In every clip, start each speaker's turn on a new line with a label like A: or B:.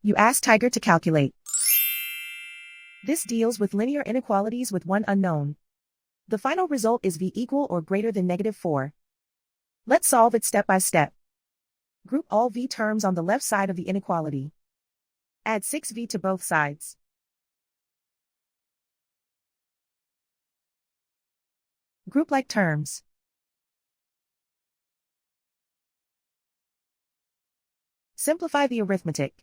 A: You ask Tiger to calculate. This deals with linear inequalities with one unknown. The final result is v equal or greater than -4. Let's solve it step by step. Group all v terms on the left side of the inequality. Add 6v to both sides. Group like terms. Simplify the arithmetic.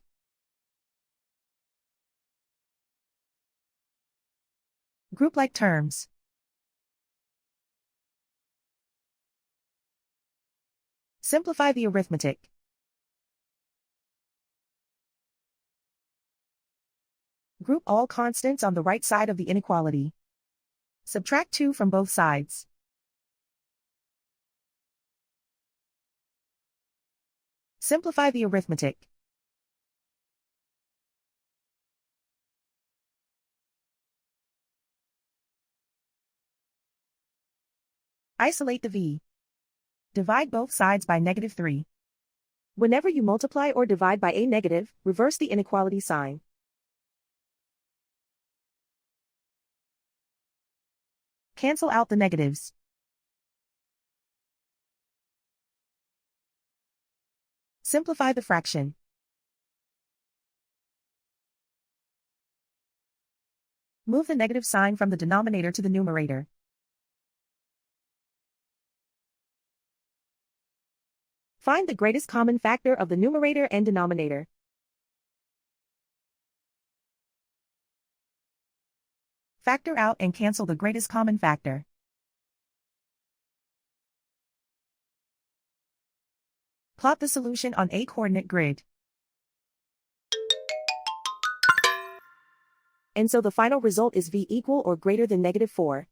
A: Group like terms. Simplify the arithmetic. Group all constants on the right side of the inequality. Subtract 2 from both sides. Simplify the arithmetic. Isolate the v. Divide both sides by -3. Whenever you multiply or divide by a negative, reverse the inequality sign. Cancel out the negatives. Simplify the fraction. Move the negative sign from the denominator to the numerator. Find the greatest common factor of the numerator and denominator. Factor out and cancel the greatest common factor. Plot the solution on a coordinate grid. And so the final result is v equal or greater than -4.